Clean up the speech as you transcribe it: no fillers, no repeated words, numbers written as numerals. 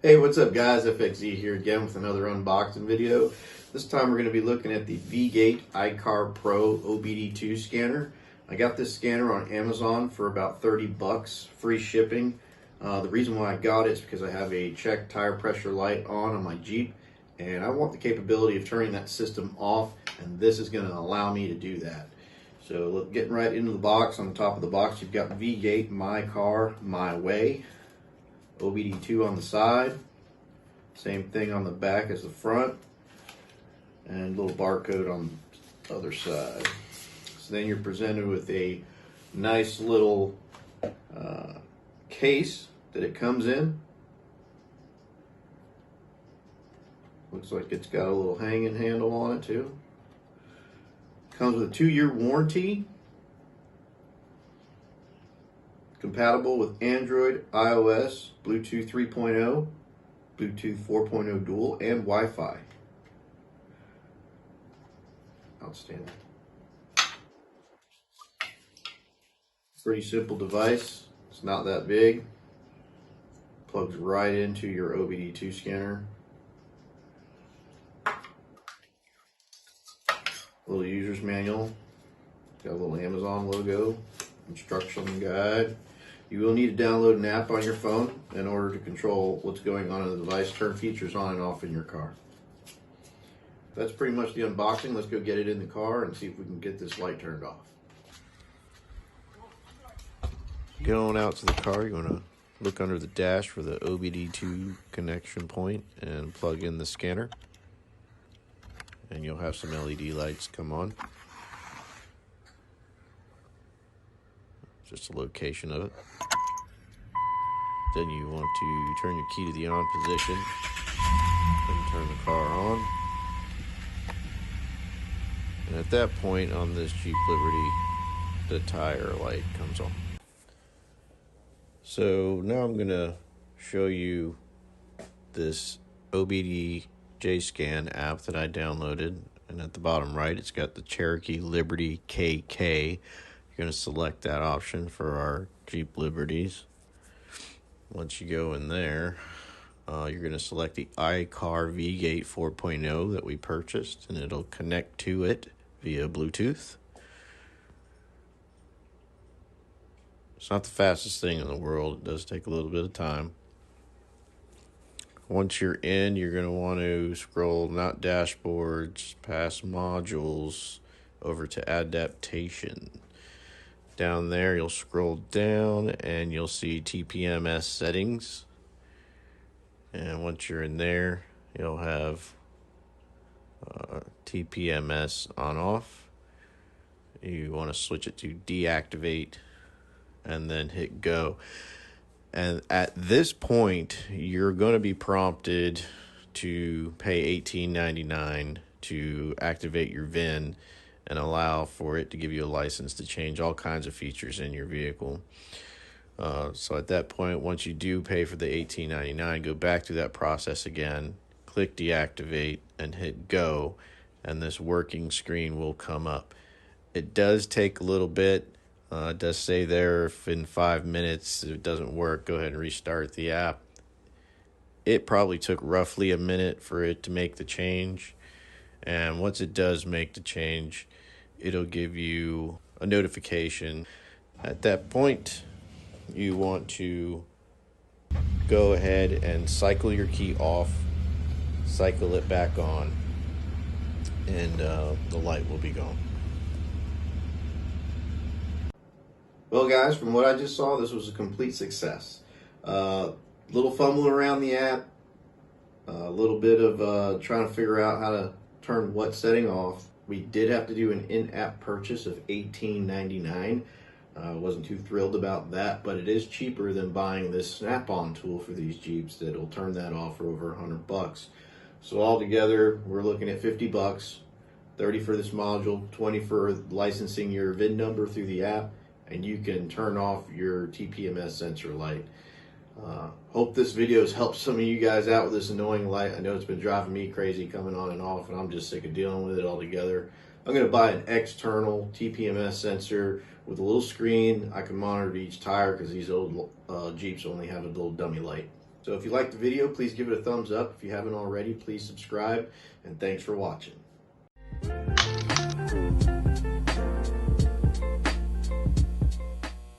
Hey, what's up guys? FXZ here again with another unboxing video. This time we're going to be looking at the Vgate iCar Pro OBDII Scanner. I got this scanner on Amazon for about 30 bucks, free shipping. The reason why I got it is because I have a check tire pressure light on my Jeep, and I want the capability of turning that system off, and this is going to allow me to do that. So getting right into the box. On the top of the box you've got Vgate My Car, My Way. OBDII on the side, same thing on the back as the front, and a little barcode on the other side. So then you're presented with a nice little case that it comes in. Looks like it's got a little hanging handle on it too. Comes with a 2-year warranty. Compatible with Android, iOS, Bluetooth 3.0, Bluetooth 4.0 dual, and Wi-Fi. Outstanding. Pretty simple device. It's not that big. Plugs right into your OBDII scanner. Little user's manual. Got a little Amazon logo. Instruction guide. You will need to download an app on your phone in order to control what's going on in the device, turn features on and off in your car. That's pretty much the unboxing. Let's go get it in the car and see if we can get this light turned off. Get on out to the car. You're going to look under the dash for the OBDII connection point and plug in the scanner. And you'll have some LED lights come on. Just a location of it. Then you want to turn your key to the on position and turn the car on. And at that point on this Jeep Liberty, the tire light comes on. So now I'm going to show you this OBDII Scan app that I downloaded. And at the bottom right, it's got the Cherokee Liberty KK. You're going to select that option for our Jeep Liberties. Once you go in there, you're going to select the iCar Vgate 4.0 that we purchased, and it'll connect to it via Bluetooth. It's not the fastest thing in the world. It does take a little bit of time. Once you're in, you're going to want to scroll not dashboards, past modules, over to adaptation. Down there, you'll scroll down and you'll see TPMS settings. And once you're in there, you'll have TPMS on off. You want to switch it to deactivate and then hit go. And at this point, you're going to be prompted to pay $18.99 to activate your VIN and allow for it to give you a license to change all kinds of features in your vehicle. So at that point, once you do pay for the $18.99, go back to that process again, click deactivate, and hit go, and this working screen will come up. It does take a little bit. It does say there if in 5 minutes if it doesn't work, go ahead and restart the app. It probably took roughly a minute for it to make the change. And once it does make the change, it'll give you a notification. At that point, you want to go ahead and cycle your key off, cycle it back on, and the light will be gone. Well guys, from what I just saw, this was a complete success. Little fumbling around the app, a little bit of trying to figure out how to turn what setting off. We did have to do an in-app purchase of $18.99. Wasn't too thrilled about that, but it is cheaper than buying this snap-on tool for these Jeeps that'll turn that off for over 100 bucks. So altogether, we're looking at 50 bucks, 30 for this module, 20 for licensing your VIN number through the app, and you can turn off your TPMS sensor light. Hope this video has helped some of you guys out with this annoying light. I know it's been driving me crazy coming on and off, and I'm just sick of dealing with it altogether. I'm going to buy an external TPMS sensor with a little screen. I can monitor each tire because these old Jeeps only have a little dummy light. So if you liked the video, please give it a thumbs up. If you haven't already, please subscribe, and thanks for watching.